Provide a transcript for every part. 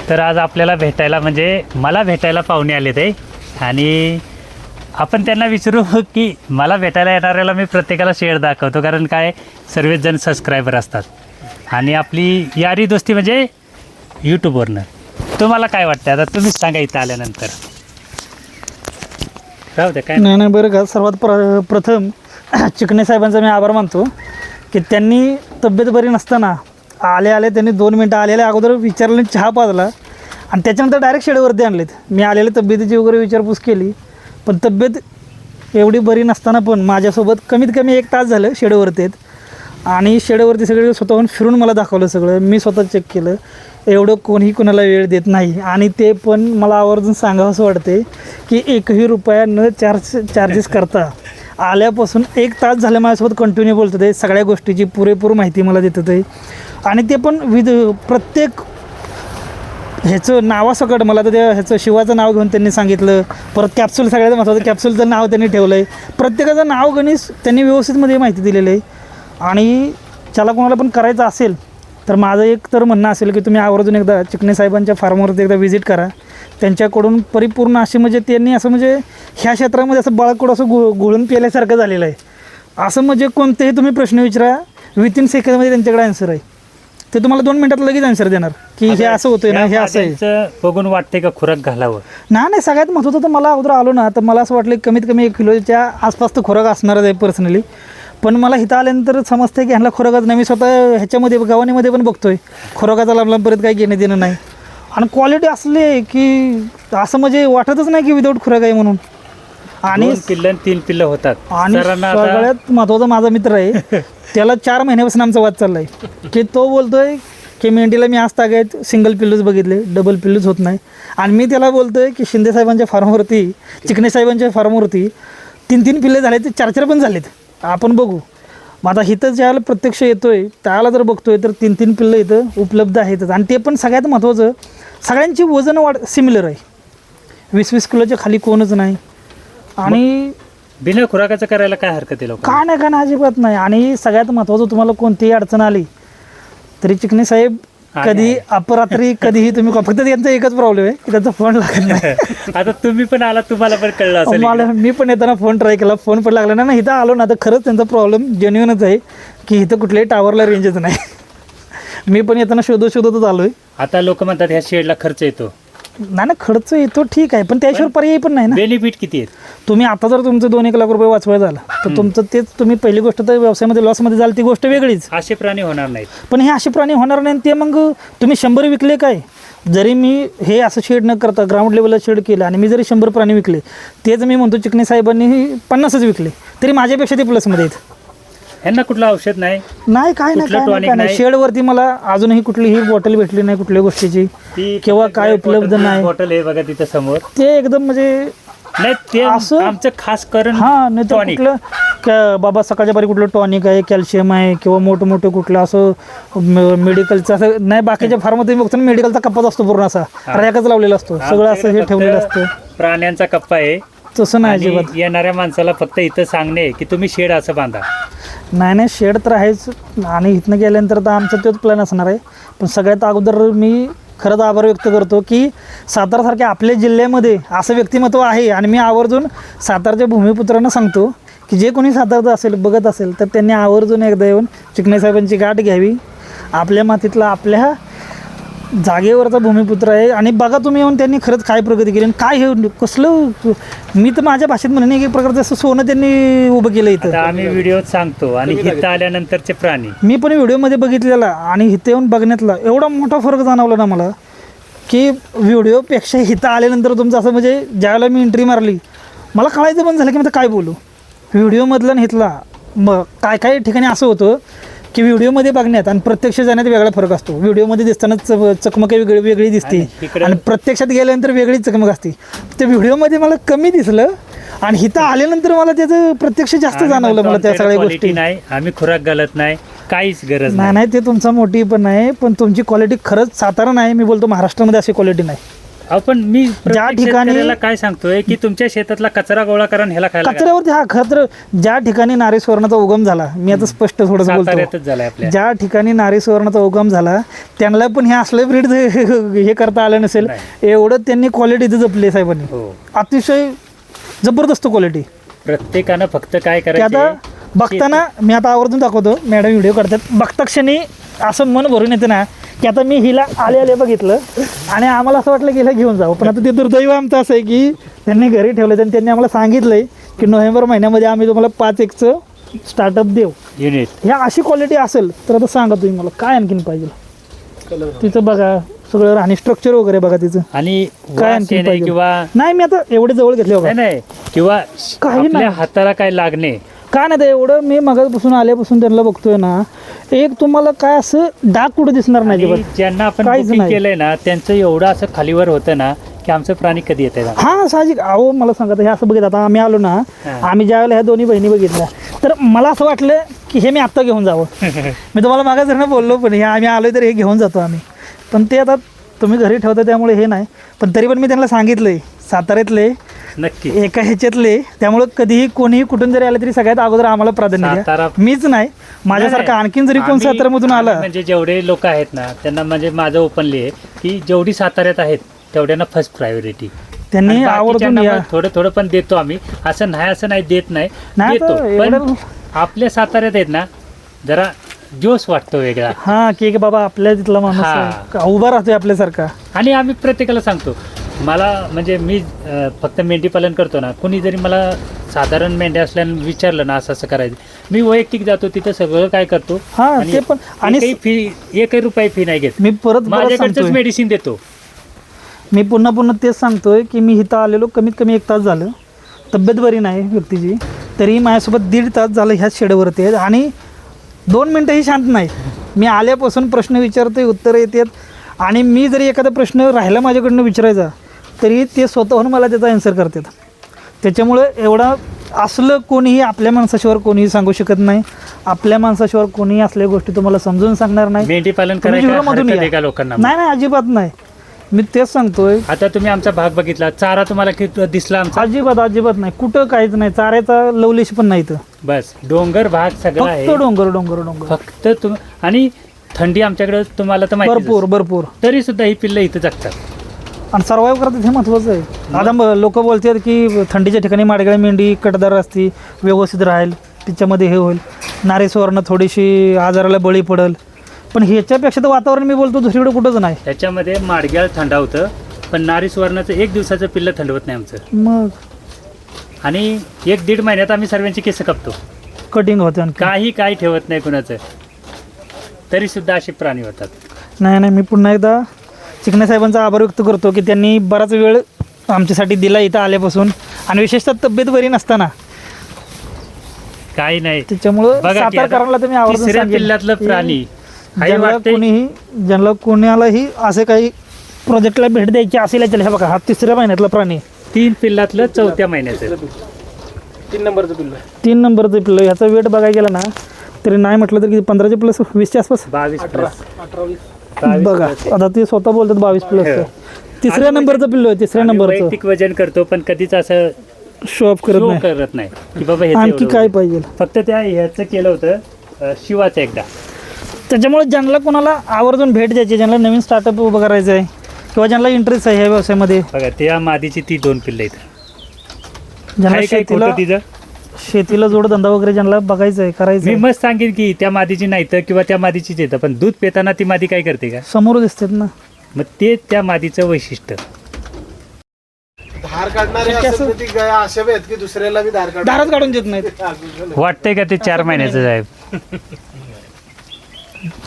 तर आज आपल्याला भेटायला म्हणजे मला भेटायला पाहुणे आले ते आणि आपण त्यांना विचारू की मला भेटायला येणाऱ्याला मी प्रत्येकाला शेअर दाखवतो, कारण काय सर्वच जण सबस्क्रायबर असतात आणि आपली यारी दोस्ती म्हणजे यूट्यूबवरनं. तुम्हाला काय वाटतं आता तुम्हीच सांगा इथं आल्यानंतर. राहू द्या काय नाही बरं का, सर्वात प्रथम चिकणे साहेबांचा मी आभार मानतो की त्यांनी तब्येत बरी नसताना आले त्यांनी 2 मिनटं आलेल्या अगोदर विचारलं, चहा पाजला आणि त्याच्यानंतर डायरेक्ट शेडवरती आणलेत. मी आलेल्या तब्येतीची वगैरे विचारपूस केली, पण तब्येत एवढी बरी नसताना पण माझ्यासोबत कमीत कमी 1 तास झालं शेडवरती आहेत आणि शेडवरती सगळे स्वतःहून फिरून मला दाखवलं सगळं. मी स्वतः चेक केलं. एवढं कोणीही कोणाला वेळ देत नाही आणि ते पण मला आवर्जून सांगावं असं वाटते की 1ही रुपया न चार्जेस करता आल्यापासून 1 तास झालं माझ्यासोबत कंटिन्यू बोलत आहे. सगळ्या गोष्टीची पुरेपूर माहिती मला देत आहे आणि ते पण प्रत्येक ह्याचं नावासकट मला तर त्या ह्याचं शिवाचं नाव घेऊन त्यांनी सांगितलं. परत कॅप्सूल सगळ्यात महत्त्वाचं कॅप्सूलचं नाव त्यांनी ठेवलं आहे. प्रत्येकाचं नाव गणित त्यांनी व्यवस्थितमध्ये माहिती दिलेलं आहे आणि ज्याला कोणाला पण करायचं असेल तर माझं एक तर म्हणणं असेल की तुम्ही आवर्जून एकदा चिकणे साहेबांच्या फार्मवरती एकदा व्हिजिट करा. त्यांच्याकडून परिपूर्ण अशी म्हणजे त्यांनी असं म्हणजे ह्या क्षेत्रामध्ये असं बाळकूड असं घोळून पेल्यासारखं झालेलं आहे. असं म्हणजे कोणतेही तुम्ही प्रश्न विचारा विथिन सेकंडमध्ये त्यांच्याकडे आन्सर आहे. ते तुम्हाला 2 मिनिटात लगेच आन्सर देणार की हे असं होतंय ना, हे असं आहे. बघून वाटते का खुराक घालावं? नाही सगळ्यात महत्त्वाचं तर मला अगोदर आलो ना तर मला असं वाटलं कमीत कमी 1 किलोच्या आसपास तर खुराक असणारच आहे पर्सनली. पण मला इथं आल्यानंतर समजतं की ह्यांना खुराकाच नाही. मी स्वतः ह्याच्यामध्ये गव्हाणीमध्ये पण बघतोय खुराकाचा लांबपर्यंत काही घेणं देणं नाही आणि क्वालिटी असले की असं म्हणजे वाटतच नाही की विदाऊट खुराक आहे म्हणून. आणि 2 पिल्लं 3 पिल्लं होतात आणि सगळ्यात महत्त्वाचा माझा मित्र आहे त्याला 4 महिन्यापासून आमचा वाद चालला आहे की तो बोलतोय की मेंढीला मी आज तागायत सिंगल पिल्लूच बघितले, डबल पिल्लूच होत नाही. आणि मी त्याला बोलतोय की शिंदे साहेबांच्या फार्मवरती चिकणे साहेबांच्या फार्मवरती 3 पिल्ले झाले, ते 4 पण झालेत. आपण बघू. मग आता इथं ज्याला प्रत्यक्ष येतोय त्याला जर बघतोय तर 3 पिल्लं इथं उपलब्ध आहेतच. आणि ते पण सगळ्यात महत्त्वाचं सगळ्यांची वजन सिमिलर आहे. 20-20 किलोच्या खाली कोणच नाही आणि बिना खुराकाचं करायला काय हरकत आहे? काय नाही अजिबात नाही. आणि सगळ्यात महत्त्वाचं तुम्हाला कोणतीही अडचण आली तरी चिकणे साहेब कधी अपरात्री कधीही तुम्ही फक्त त्यांचा एकच प्रॉब्लेम आहे की त्याचा फोन लागत नाही. आता तुम्ही पण आला, तुम्हाला पण कळलं असेल. मी पण येताना फोन ट्राय केला, फोन पण लागला नाही. इथं आलो ना तर खरंच त्यांचा प्रॉब्लेम जेन्युइनच आहे की इथं कुठल्याही टावरला रेंजच नाही. मी पण येताना शोधतच आलोय. आता लोक म्हणतात ह्या शेडला खर्च येतो. नाही खर्च येतो ठीक आहे, पण त्याशिवाय पर्याय पण नाही ना. बेनिफिट किती आहेत? तुम्ही आता जर तुमचं 2-1 लाख रुपये वाचवायला झाला तर तुमचं तेच तुम्ही पहिली गोष्ट तर व्यवसायामध्ये लॉसमध्ये जाल ती गोष्ट वेगळीच. असे प्राणी होणार नाहीत. पण हे असे प्राणी होणार नाही. ते मग तुम्ही 100 विकले काय, जरी मी हे असं शेड न करता ग्राउंड लेवलला शेड केलं आणि मी जरी 100 प्राणी विकले, तेच मी म्हणतो चिकणे साहेबांनी 50च विकले तरी माझ्यापेक्षा ते प्लसमध्ये आहेत. ह्यांना कुठलं औषध नाही काय नाही. शेडवरती मला अजूनही कुठलीही बॉटल भेटली नाही कुठल्या गोष्टीची किंवा काय उपलब्ध नाही. बॉटल आहे बघा तिथं समोर. ते एकदम म्हणजे नाही ते असं आमचं खास करून नाही तर कुठलं बाबा सकाळच्या बारी कुठलं टॉनिक आहे, कॅल्शियम आहे किंवा मोठं कुठलं असं मेडिकलचं असं नाही. बाकीच्या फार्ममध्ये बघतो ना मेडिकलचा कप्पाच असतो पूर्ण असा रॅकच लावलेला असतो सगळं असं हे ठेवलेलं असतं. प्राण्यांचा कप्पा आहे तसं नाही अजिबात. येणाऱ्या माणसाला फक्त इथं सांगणे की तुम्ही शेड असं बांधा. नाही शेड तर आहेच आणि इथनं गेल्यानंतर तर आमचा तोच प्लॅन असणार आहे. पण सगळ्यात अगोदर मी खरंच आभार व्यक्त करतो की सातारासारख्या आपल्या जिल्ह्यामध्ये असं व्यक्तिमत्व आहे. आणि मी आवर्जून सातारच्या भूमिपुत्रांना सांगतो की जे कोणी सातारचं असेल बघत असेल तर त्यांनी आवर्जून एकदा येऊन चिकणे साहेबांची गाठ घ्यावी. आपल्या मातीतला आपल्या जागेवरचा भूमिपुत्र आहे आणि बघा तुम्ही येऊन त्यांनी खरंच काय प्रगती केली आणि काय हे कसलं. मी तर माझ्या भाषेत म्हणेन एक प्रकारचं असं सोनं त्यांनी उभं केलं इथं. आम्ही व्हिडिओत सांगतो आणि इथं आल्यानंतरचे प्राणी मी पण व्हिडिओमध्ये बघितलेला आणि इथं येऊन बघण्यातला एवढा मोठा फरक जाणवला ना मला की व्हिडिओपेक्षा इथं आल्यानंतर तुमचं असं म्हणजे ज्यावेळेला मी एंट्री मारली मला कळायचं पण झालं की मी काय बोलू. व्हिडिओमधला आणि इथला मग काय ठिकाणी असं होतं की व्हिडिओमध्ये बघण्यात आणि प्रत्यक्ष जाण्यात वेगळा फरक असतो. व्हिडिओमध्ये दिसताना चकमक वेगळी दिसते आणि प्रत्यक्षात गेल्यानंतर वेगळीच चकमक असते. ते व्हिडिओमध्ये मला कमी दिसलं आणि इथं आल्यानंतर मला त्याचं प्रत्यक्ष जास्त जाणवलं. मला त्या सगळ्या गोष्टी नाही, आम्ही खुराक घालत नाही, काहीच गरज नाही. ते तुमचा मोठी पण नाही, पण तुमची क्वालिटी खरंच सातारा नाही मी बोलतो महाराष्ट्रामध्ये अशी क्वालिटी नाही. आपण मी प्रत्येक ठिकाणी- शेतकऱ्याला काय सांगतोय की तुमच्या शेतातला कचरा गोळा करा आणि ह्याला खायला घाला. कचऱ्यावरती हा खरं ज्या ठिकाणी नारी सुवर्णाचा उगम झाला, मी आता स्पष्ट थोडंच बोलतो, साताऱ्यातच झालाय आपल्या. ज्या ठिकाणी नारी सुवर्णाचा उगम झाला त्यांना पण हे असलं ब्रीड हे करता आलं नसेल, एवढं त्यांनी क्वालिटी इथे जपली साहेबांनी. हो, अतिशय जबरदस्त क्वालिटी. प्रत्येकानं फक्त काय की आता करायचं बघताना मी आता आवर्जून दाखवतो, मॅडम व्हिडिओ करतात, बघता क्षणी असं मन भरून येते ना की आता मी हिला आले बघितलं आणि आम्हाला असं वाटलं की हिला घेऊन जाऊ, पण आता ते दुर्दैव आमचं असं आहे की त्यांनी घरी ठेवलं आणि त्यांनी आम्हाला सांगितलंय की नोव्हेंबर महिन्यामध्ये आम्ही तुम्हाला 5-1चं स्टार्टअप देऊ. युनिट. ह्या अशी क्वालिटी असेल तर आता सांगा तुम्ही मला काय आणखीन पाहिजे. तिचं बघा सगळं राहणी स्ट्रक्चर वगैरे बघा तिचं, आणि काय वास आणखीन येणे पाहिजे. किंवा नाही मी आता एवढे जवळ घेतले बघा, नाही किंवा काही आपल्या नाही. हाताला काय लागणे. काय नाही, ते एवढं मी मगापासून आल्यापासून त्यांना बघतोय ना, एक तुम्हाला काय असं डाग कुठं दिसणार नाही आणि अजिबात. ज्यांना आपण काहीच बुकिंग नाही. केलंय ना त्यांचं एवढं असं खालीवर होतं ना की आमचं प्राणी कधी येत आहे. हा साहजिक. अहो मला सांगा, हे असं बघित आता आम्ही आलो ना, आम्ही ज्या वेळेला ह्या दोन्ही बहिणी बघितल्या तर मला असं वाटलं की हे मी आत्ता घेऊन जावं. मी तुम्हाला मागा जर बोललो पण हे आम्ही आलोय तर हे घेऊन जातो आम्ही, पण ते आता तुम्ही घरी ठेवता त्यामुळे हे नाही, पण तरी पण मी त्यांना सांगितलंय साताऱ्यातले नक्की एका ह्याच्यातले, त्यामुळे कधीही कोणीही कुठून जरी आलं तरी सगळ्यात अगोदर आम्हाला प्राधान्य द्या. सातारा- मीच नाही, माझ्यासारखं आणखीन जरी कोण आम्ही- साताऱ्यामधून आलं, आम्ही म्हणजे जेवढे लोक आहेत ना त्यांना म्हणजे माझं ओपनली आहे की जेवढी साताऱ्यात आहेत तेवढ्यांना फर्स्ट प्रायोरिटी. त्यांनी आवर्जून या. थोडं थोडं पण देतो आम्ही, असं नाही देत नाही, नाही देतो. तर पण एवढं- आपल्या साताऱ्यात आहेत ना जरा जोश वाटतो वेगळा. हा की बाबा आपल्या तिथला माणूस हा. आहे, उभा राहतोय आपल्यासारखा. आणि आम्ही प्रत्येकाला सांगतो, मला म्हणजे मी फक्त मेंढी पालन करतो ना, कोणी जरी मला साधारण मेंढ्या असल्यानं विचारलं ना असं करायचं, मी वैयक्तिक जातो तिथं सगळं काय करतो. हा ते पण. आणि एकही रुपये फी नाही घेत, मी परत माझ्याकडचंच सांगतोय, मेडिसिन देतो. मी पुन्हा तेच सांगतोय की मी इथं आलेलो कमीत कमी 1 तास झालं, तब्येत बरी नाही व्यक्तीची, तरी माझ्यासोबत 1.5 तास झालं ह्याच शेडवरती आहे आणि 2 मिनटंही शांत नाही. मी आल्यापासून प्रश्न विचारतोय, उत्तरं येतात, आणि मी जरी एखादा प्रश्न राहिला माझ्याकडनं विचारायचा तरी ते स्वतःहून मला त्याचा आन्सर करतात. त्याच्यामुळे एवढा असलं कोणीही आपल्या माणसाशिवाय कोणीही सांगू शकत नाही, आपल्या माणसाशिवाय कोणीही असल्या गोष्टी तुम्हाला समजून सांगणार नाही. मेंढी पालन तुम्ही करायला जीवनामधून हरकत या. आहे का लोकांना? नाही अजिबात नाही, मी तेच सांगतोय. आता तुम्ही आमचा भाग बघितला, चारा तुम्हाला किती दिसला आमचा? अजिबात नाही, कुठं काहीच नाही, चाऱ्याचा लवलेश पण नाही इथं. बस डोंगर भाग सगळा आहे, फक्त डोंगर. फक्त तुम्ही. आणि थंडी आमच्याकडे तुम्हाला तर माहिती, भरपूर. तरी सुद्धा ही पिल्लं इथं जगतात. आणि सर्वाईव्ह करतात हे महत्त्वाचं आहे. आता लोक बोलतात की थंडीच्या ठिकाणी माडगळ्या मेंढी कडदार असती, व्यवस्थित राहील, तिच्यामध्ये हे होईल, नारी सुवर्ण थोडीशी आजाराला बळी पडेल, पण ह्याच्यापेक्षा तर वातावरण मी बोलतो दुसरीकडे कुठंच नाही. त्याच्यामध्ये माडग्याळ थंडावतं, पण नारी सुवर्णाचं 1 दिवसाचं पिल्लं थंडवत नाही आमचं. मग आणि 1-1.5 महिन्यात आम्ही सर्वांची केस कापतो, कटिंग होते आणखी. काही ठेवत नाही कुणाचं, तरी सुद्धा असे प्राणी होतात. नाही मी पुन्हा एकदा चिकणे साहेबांचा आभार व्यक्त करतो की त्यांनी बराच वेळ आमच्यासाठी दिला इथं आल्यापासून, आणि विशेषतः तब्येत बरी नसताना. काही नाही, त्याच्यामुळं बघा की आता सातारकरांना तुम्ही आवर्जून तिसऱ्या सांगेन पिल्ल्यातलं की प्राणी काही ज्यांना वाटतंय. ज्यांना कोणालाही असे काही प्रोजेक्टला भेट द्यायची असेल याच्याला, हे बघा हा 3ऱ्या महिन्यातला प्राणी, 3 पिल्लातलं 4थ्या महिन्याचं 3 नंबरचं पिल्लं. ह्याचा वेट बघायला गेला ना तरी नाही म्हटलं तर किती 15 प्लस 20च्या आसपास 22+. बघा. आता ते स्वतः बोलतात 22 प्लस. 3ऱ्या नंबरचं पिल्लो आहे, 3ऱ्या आम्ही नंबरचं. वैयक्तिक वजन करतो पण कधीच असं शो ऑफ करत show नाही. करत नाही की बाबा ह्याचं आणखी एवढं काय वजन. पाहिजे. फक्त त्या ह्याचं केलं होतं शिवाचं एकदा. त्याच्यामुळे ज्यांना कोणाला आवर्जून भेट द्यायची, ज्यांना नवीन स्टार्टअप उभं करायचं आहे किंवा ज्यांना इंटरेस्ट आहे ह्या व्यवसायामध्ये, बघा त्या मादीची ती 2 पिल्लं आहेत. ज्यांना काय खोटं तिचं? शेतीला जोडधंदा वगैरे ज्यांना बघायचं आहे, करायचं मी आहे, मस्त सांगेन की त्या मादीची नाही तर किंवा त्या मादीचीच येतं, पण दूध पिताना ती मादी काय करते का? समोर दिसतात ना. मग ते त्या मादीचं वैशिष्ट्य. धार काढणारे असेल तर ती गाय अशा आहेत की दुसऱ्याला बी धार काढ दारच काढून देत नाहीत. वाटतंय का ते 4 महिन्याचं साहेब?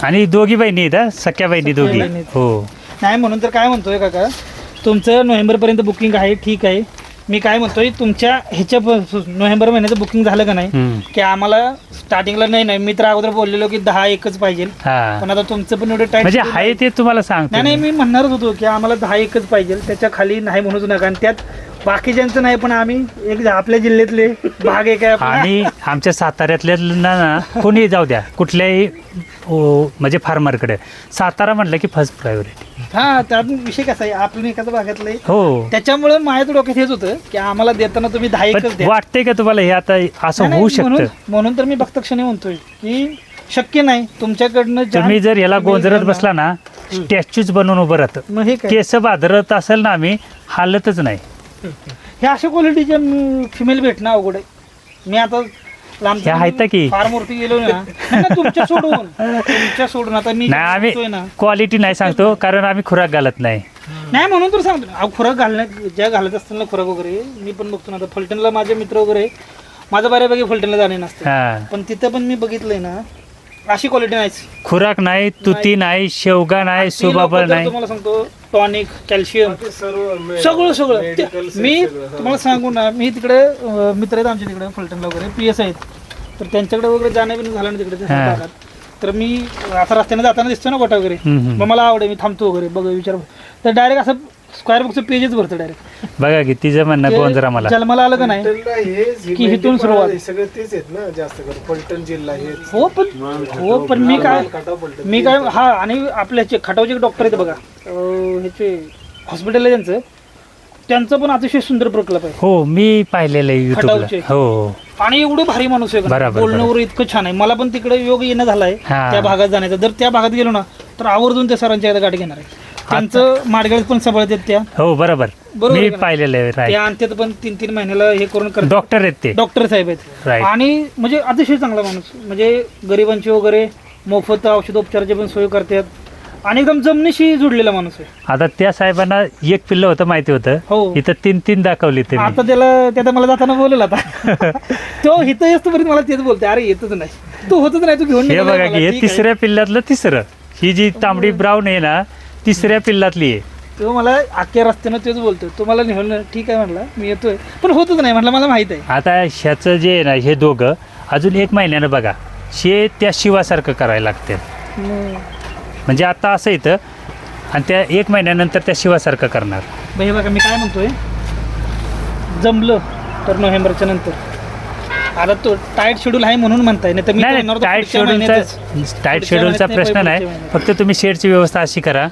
आणि दोघी बहिणी आहेत हा, सख्या बहिणी दोघी. बहिणी आहेत. हो, नाही म्हणून तर काय म्हणतोय काका, तुमचं नोव्हेंबरपर्यंत बुकिंग आहे, ठीक आहे. मी काय म्हणतोय, तुमच्या ह्याच्या नोव्हेंबर महिन्याचं बुकिंग झालं का नाही की आम्हाला स्टार्टिंगला नाही मी तर अगोदर बोललेलो की 10-1च पाहिजे, हा. पण आता तुमचं पण एवढं टाइम म्हणजे आहे ते तुम्हाला सांगतो. नाही मी म्हणणारच होतो की आम्हाला 10-1च पाहिजे, त्याच्या खाली नाही म्हणूच नका. आणि त्यात बाकीच्यांचं नाही, पण आम्ही एक आपल्या जिल्ह्यातले भाग एक आहे आपला. आणि आमच्या साताऱ्यातल्या ना कोणी जाऊ द्या कुठल्याही म्हणजे फार्मरकडे सातारा म्हटलं की फर्स्ट प्रायोरिटी. हा त्यात विषय कसा आहे, आपण एखाद्या भागातलं आहे. हो, त्याच्यामुळे माझ्या डोक्यात हेच होतं की आम्हाला देताना तुम्ही 10 एकच पण द्या. वाटते का तुम्हाला हे आता असं नाही, होऊ नाही, म्हणून शकतं? म्हणून तर मी बघता क्षणी म्हणतोय की शक्य नाही तुमच्याकडनं तुम्ही जर याला तुम्ही गोंजरत जर बसला ना स्टॅच्यूच बनवून उभं राहतं. मग हे काय केस बादरत असेल ना आम्ही हालतच नाही. हे अशा क्वालिटीचे फिमेल भेटणं अवघड आहे. मी आता हे आहेत की? फार मोठी गेलो ना नाही, नाही, तुमच्या सोडून आता मी नाही बघतोय आम्ही ना. क्वालिटी नाही सांगतो कारण आम्ही खुराक घालत नाही. नाही म्हणून तर सांगतो ना, अहो, खुराक ज्या घालत असतील ना खुराक वगैरे, मी पण बघतो ना आता फलटणला माझे मित्र वगैरे, माझं बऱ्यापैकी फलटणला जाणे नसते, हा, पण तिथं पण मी बघितलंय ना अशी क्वालिटी नाहीच. खुराक नाही, तुती नाही, शेवगा नाही, ती लोकं सुबाबळ तर नाही. तुम्हाला सांगतो टॉनिक, कॅल्शियम ते सर्व सगळं medical मी सगळं, हा. तुम्हाला सांगू ना, मी तिकडे मित्र आहेत आमच्या तिकडे फलटणला वगैरे PS आहेत, तर त्यांच्याकडे वगैरे जाणं बिणं झालं ना तिकडे त्या हा. भागात, तर मी आता रस्त्याने जाताना दिसतो ना गोटा वगैरे, हम्म. मग मला आवडे, मी थांबतो वगैरे बघ विचार, तर डायरेक्ट असं स्क्वेअर बुकचं पेजच भरतं डायरेक्ट. बघा की तिचं म्हणणं गोंजरा मला. जन्माला आलं का नाही फलटणला हेच की इथून सुरुवात. सगळे तेच आहेत ना जास्त करून फलटण जिल्हा हेच. हो पण मी काय हा, आणि आपल्या खटावचे डॉक्टर आहेत बघा, ह्याचे हॉस्पिटल आहे त्यांचं पण अतिशय सुंदर प्रकल्प आहे. हो मी पाहिलेलं आहे युट्यूबला. खटावचे. हो आणि एवढं भारी माणूस आहे का, बरोबर, बोलण्यावर इतकं छान आहे. मला पण तिकडे योग येणं झालाय हा. त्या भागात जाण्याचा. जर त्या भागात गेलो ना तर आवर्जून त्या सरांच्या एकदा गाठी घेणार आहे. त्यांचं माडगळीत पण सांभाळतात त्या, हो बरोबर बरोबर मी आहे का? पाहिलेलं आहे. त्या राईट, आणतात पण 3-3 महिन्याला हे करून करतात. डॉक्टर आहेत ते. डॉक्टर साहेब आहेत Right. आणि म्हणजे अतिशय चांगला माणूस, म्हणजे गरिबांची वगैरे मोफत औषधोपचाराची पण सोय करतात आणि एकदम जमिनीशी जुडलेला माणूस आहे. आता त्या साहेबांना एक पिल्लं होतं माहिती होतं, हो. इथं 3 दाखवली ते. आता त्याला मला जाताना बोलेल आता तो इथं येतो पर्यंत मला तेच बोलते, अरे येतच नाही तू, होतच नाही तू घेऊन हे निघाला बघा मला, की हे ठीक आहे. तिसऱ्या पिल्लातलं तिसरं. ही जी तांबडी ब्राऊन आहे ना तिसऱ्या पिल्लातली आहे. तो मला अख्ख्या रस्त्यानं तेच बोलतोय, तो मला नेहून ठीक आहे म्हटलं, मी येतोय पण होतच नाही म्हटलं, मला माहित आहे. आता ह्याचं जे आहे ना हे दोघं अजून 1 महिन्यानं बघा शे त्या शिवासारखं करायला लागते. म्हणजे आता असं येतं आणि त्या 1 महिन्यानंतर त्या शिवासारखं करणार. हे बघा मी काय म्हणतोय, जमलं तर नोव्हेंबरच्या नंतर. आता तो टाईट शेड्यूल आहे म्हणून म्हणताय, नाही तर मी नाही करणार होतो टाईट पुढच्या महिन्यातच. शेड्यूलचा पुढच्या प्रश्न महिन्यात नाही, नाही, फक्त तुम्ही शेडची व्यवस्था अशी करा